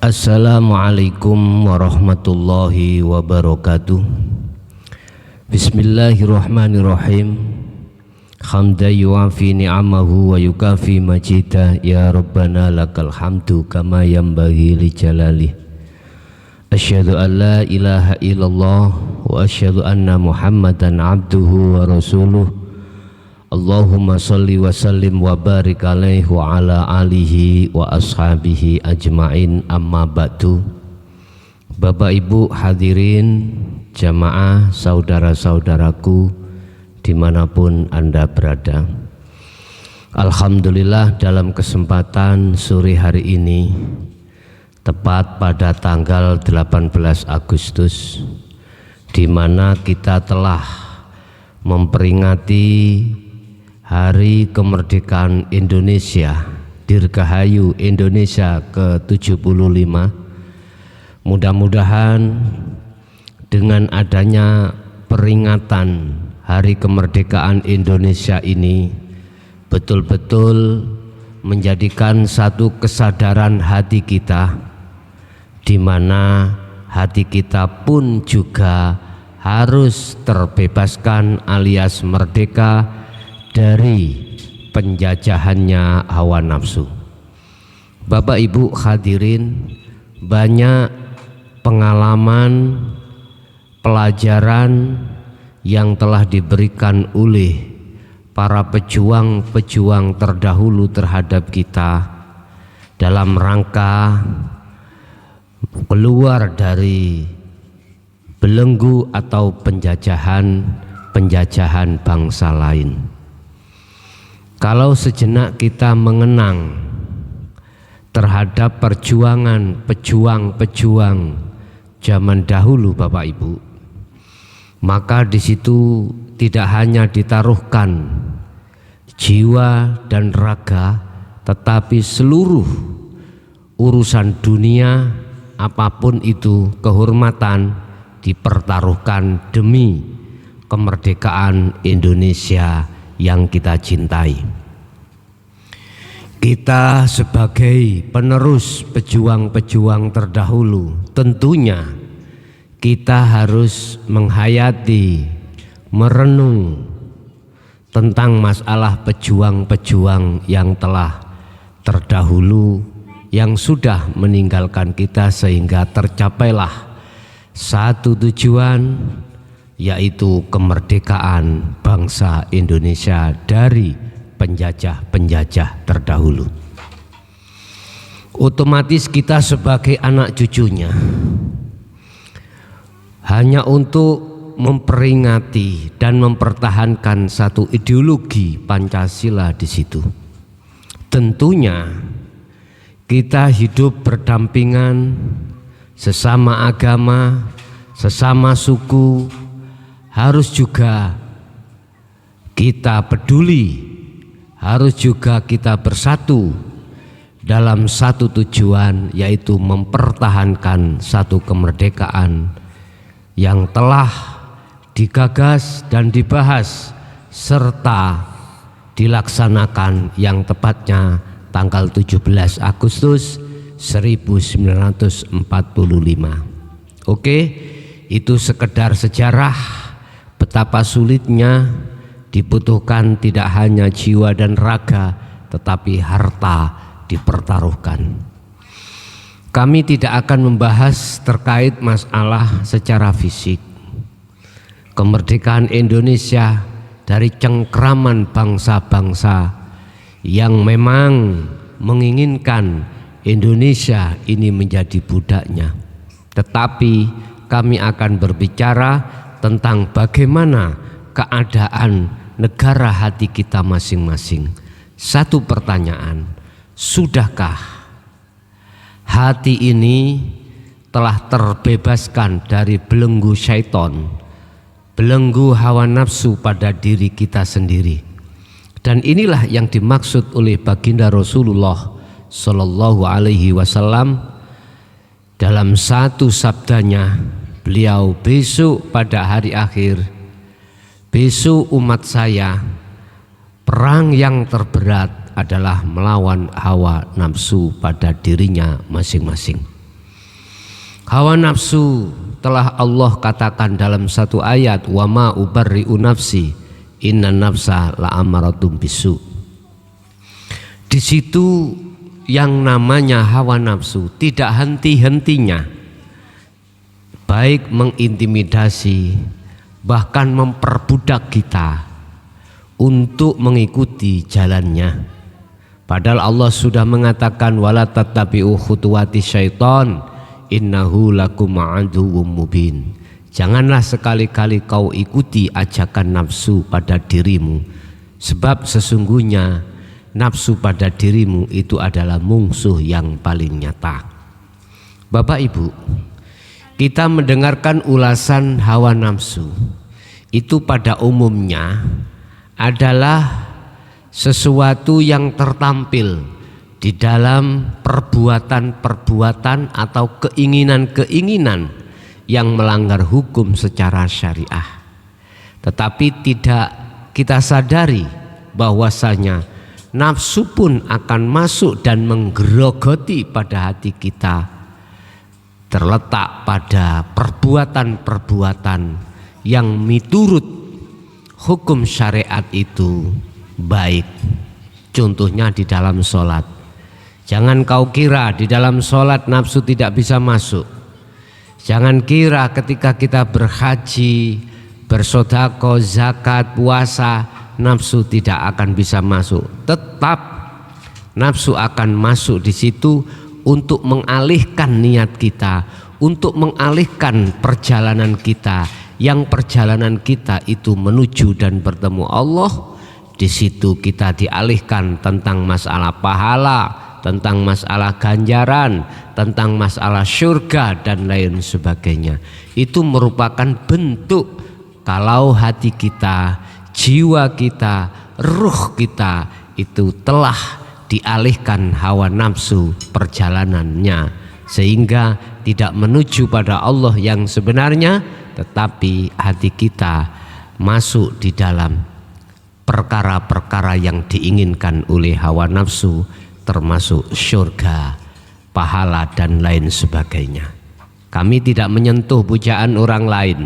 Assalamualaikum warahmatullahi wabarakatuh. Bismillahirrahmanirrahim. Hamdan yu'afi ni'amahu wa yukafi majidah. Ya Rabbana lakal hamdu kama yanbaghi li jalalih. Asyhadu an la ilaha illallah wa asyhadu anna Muhammadan abduhu wa rasuluh. Allahumma salli wa sallim wa barik alaihi wa ala alihi wa ashabihi ajma'in, amma ba'du. Bapak Ibu hadirin jamaah, saudara-saudaraku dimanapun Anda berada, alhamdulillah dalam kesempatan sore hari ini, tepat pada tanggal 18 Agustus, di mana kita telah memperingati Hari Kemerdekaan Indonesia, Dirgahayu Indonesia ke-75. Mudah-mudahan dengan adanya peringatan Hari Kemerdekaan Indonesia ini betul-betul menjadikan satu kesadaran hati kita, di mana hati kita pun juga harus terbebaskan alias merdeka dari penjajahannya hawa nafsu. Bapak Ibu hadirin, banyak pengalaman, pelajaran yang telah diberikan oleh para pejuang-pejuang terdahulu terhadap kita dalam rangka keluar dari belenggu atau penjajahan bangsa lain. Kalau sejenak kita mengenang terhadap perjuangan pejuang-pejuang zaman dahulu Bapak Ibu, maka di situ tidak hanya ditaruhkan jiwa dan raga, tetapi seluruh urusan dunia apapun itu, kehormatan dipertaruhkan demi kemerdekaan Indonesia yang kita cintai. Kita sebagai penerus pejuang-pejuang terdahulu, tentunya kita harus menghayati, merenung tentang masalah pejuang-pejuang yang telah terdahulu, yang sudah meninggalkan kita, sehingga tercapailah satu tujuan, yaitu kemerdekaan bangsa Indonesia dari penjajah-penjajah terdahulu. Otomatis kita sebagai anak cucunya hanya untuk memperingati dan mempertahankan satu ideologi Pancasila di situ. Tentunya kita hidup berdampingan, sesama agama, sesama suku, harus juga kita peduli, harus juga kita bersatu dalam satu tujuan, yaitu mempertahankan satu kemerdekaan yang telah digagas dan dibahas serta dilaksanakan yang tepatnya tanggal 17 Agustus 1945. Oke, itu sekedar sejarah betapa sulitnya dibutuhkan tidak hanya jiwa dan raga, tetapi harta dipertaruhkan. Kami tidak akan membahas terkait masalah secara fisik. Kemerdekaan Indonesia dari cengkraman bangsa-bangsa yang memang menginginkan Indonesia ini menjadi budaknya. Tetapi kami akan berbicara tentang bagaimana keadaan negara hati kita masing-masing. Satu pertanyaan, sudahkah hati ini telah terbebaskan dari belenggu syaitan, belenggu hawa nafsu pada diri kita sendiri? Dan inilah yang dimaksud oleh baginda Rasulullah Sallallahu Alaihi Wasallam dalam satu sabdanya. Beliau, besok pada hari akhir, besok umat saya, perang yang terberat adalah melawan hawa nafsu pada dirinya masing-masing. Hawa nafsu telah Allah katakan dalam satu ayat, wa ma ubarri'u nafsi innan nafsa la'amaratum bisu. Di situ yang namanya hawa nafsu tidak henti-hentinya, baik mengintimidasi bahkan memperbudak kita untuk mengikuti jalannya. Padahal Allah sudah mengatakan wala tattabi'u khutuwati syaiton innahu lakum aduwwum mubin. Janganlah sekali-kali kau ikuti ajakan nafsu pada dirimu, sebab sesungguhnya nafsu pada dirimu itu adalah musuh yang paling nyata. Bapak Ibu, kita mendengarkan ulasan hawa nafsu itu pada umumnya adalah sesuatu yang tertampil di dalam perbuatan-perbuatan atau keinginan-keinginan yang melanggar hukum secara syariah. Tetapi tidak kita sadari bahwasanya nafsu pun akan masuk dan menggerogoti pada hati kita, terletak pada perbuatan-perbuatan yang miturut hukum syariat itu baik. Contohnya di dalam sholat. Jangan kau kira di dalam sholat nafsu tidak bisa masuk. Jangan kira ketika kita berhaji, bersedekah, zakat, puasa, nafsu tidak akan bisa masuk. Tetap nafsu akan masuk di situ untuk mengalihkan niat kita, untuk mengalihkan perjalanan kita, yang perjalanan kita itu menuju dan bertemu Allah. Di situ kita dialihkan tentang masalah pahala, tentang masalah ganjaran, tentang masalah surga dan lain sebagainya. Itu merupakan bentuk kalau hati kita, jiwa kita, ruh kita itu telah dialihkan hawa nafsu perjalanannya, sehingga tidak menuju pada Allah yang sebenarnya, tetapi hati kita masuk di dalam perkara-perkara yang diinginkan oleh hawa nafsu, termasuk surga, pahala dan lain sebagainya. Kami tidak menyentuh pujaan orang lain.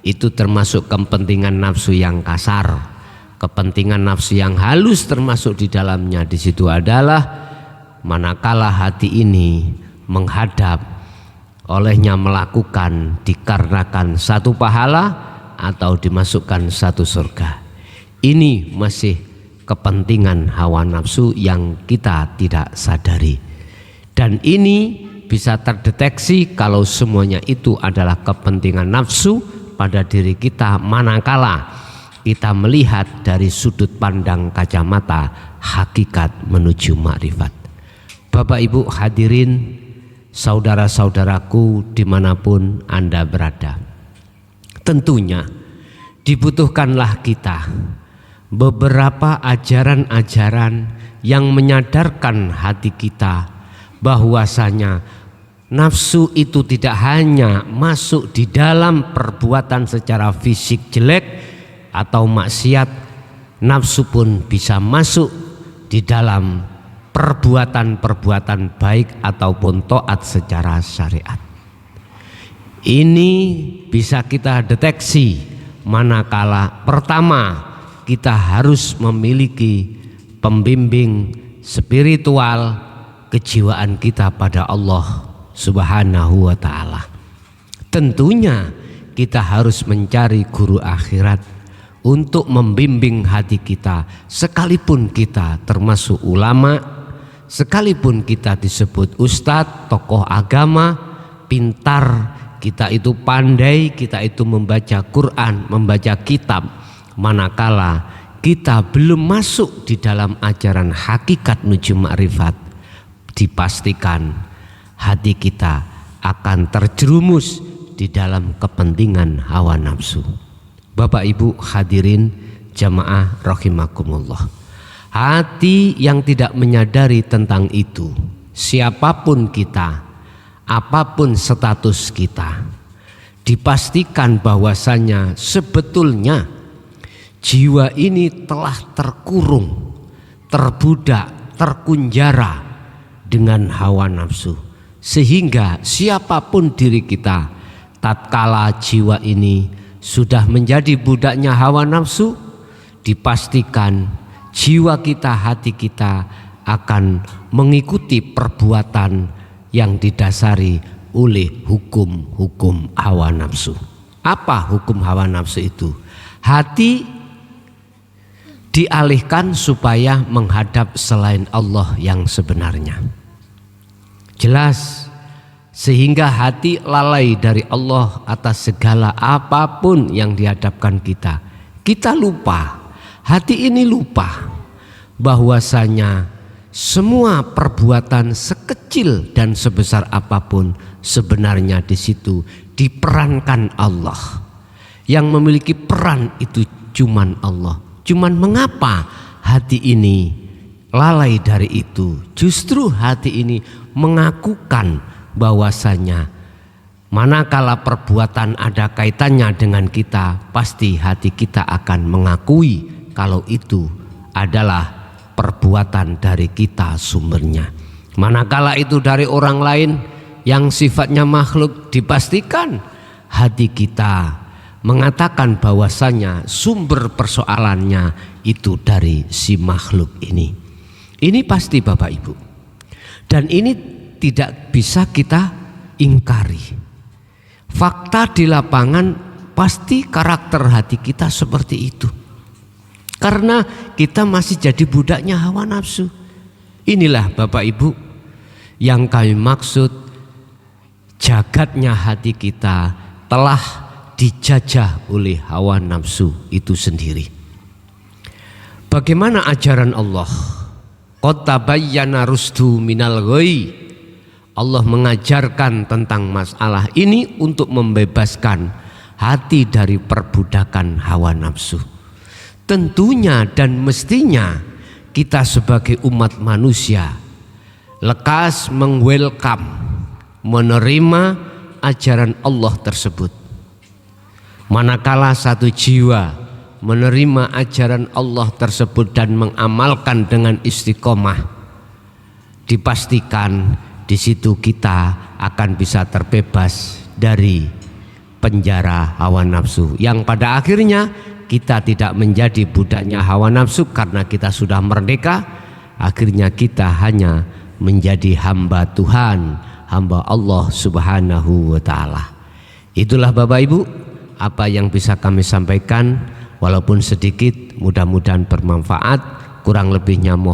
Itu termasuk kepentingan nafsu yang kasar, kepentingan nafsu yang halus termasuk di dalamnya. Di situ adalah manakala hati ini menghadap, olehnya melakukan dikarenakan satu pahala atau dimasukkan satu surga. Ini masih kepentingan hawa nafsu yang kita tidak sadari. Dan ini bisa terdeteksi kalau semuanya itu adalah kepentingan nafsu pada diri kita manakala kita melihat dari sudut pandang kacamata hakikat menuju makrifat. Bapak Ibu hadirin, saudara-saudaraku dimanapun Anda berada, tentunya dibutuhkanlah kita beberapa ajaran-ajaran yang menyadarkan hati kita bahwasanya nafsu itu tidak hanya masuk di dalam perbuatan secara fisik jelek atau maksiat, nafsu pun bisa masuk di dalam perbuatan-perbuatan baik ataupun taat secara syariat. Ini bisa kita deteksi manakala pertama kita harus memiliki pembimbing spiritual kejiwaan kita pada Allah Subhanahu wa ta'ala. Tentunya kita harus mencari guru akhirat untuk membimbing hati kita, sekalipun kita termasuk ulama, sekalipun kita disebut ustadz, tokoh agama, pintar, kita itu pandai, kita itu membaca Quran, membaca kitab. Manakala kita belum masuk di dalam ajaran hakikat menuju makrifat, dipastikan hati kita akan terjerumus di dalam kepentingan hawa nafsu. Bapak Ibu hadirin jamaah rahimakumullah, hati yang tidak menyadari tentang itu, siapapun kita, apapun status kita, dipastikan bahwasanya sebetulnya jiwa ini telah terkurung, terbudak, terkunjara dengan hawa nafsu. sehingga siapapun diri kita, tatkala jiwa ini sudah menjadi budaknya hawa nafsu, dipastikan jiwa kita, hati kita akan mengikuti perbuatan yang didasari oleh hukum-hukum hawa nafsu. Apa hukum hawa nafsu itu? Hati dialihkan supaya menghadap selain Allah yang sebenarnya. Jelas, sehingga hati lalai dari Allah atas segala apapun yang dihadapkan kita. Kita lupa, hati ini lupa bahwasanya semua perbuatan sekecil dan sebesar apapun sebenarnya di situ diperankan Allah. Yang memiliki peran itu cuman Allah. Cuman mengapa hati ini lalai dari itu? Justru hati ini mengakukan bahwasanya manakala perbuatan ada kaitannya dengan kita, pasti hati kita akan mengakui kalau itu adalah perbuatan dari kita sumbernya. Manakala itu dari orang lain yang sifatnya makhluk, dipastikan hati kita mengatakan bahwasanya sumber persoalannya itu dari si makhluk ini. Ini pasti Bapak Ibu. Dan ini tidak bisa kita ingkari. Fakta di lapangan pasti karakter hati kita seperti itu. Karena kita masih jadi budaknya hawa nafsu. Inilah Bapak Ibu yang kami maksud, jagatnya hati kita telah dijajah oleh hawa nafsu itu sendiri. Bagaimana ajaran Allah? Qad tabayyana rusdu minal ghayy. Allah mengajarkan tentang masalah ini untuk membebaskan hati dari perbudakan hawa nafsu. Tentunya dan mestinya kita sebagai umat manusia lekas mengwelcome, menerima ajaran Allah tersebut. Manakala satu jiwa menerima ajaran Allah tersebut dan mengamalkan dengan istiqomah, dipastikan di situ kita akan bisa terbebas dari penjara hawa nafsu, yang pada akhirnya kita tidak menjadi budaknya hawa nafsu karena kita sudah merdeka. Akhirnya kita hanya menjadi hamba Tuhan, hamba Allah Subhanahu wa ta'ala. Itulah Bapak Ibu apa yang bisa kami sampaikan, walaupun sedikit, mudah-mudahan bermanfaat. Kurang lebihnya mohon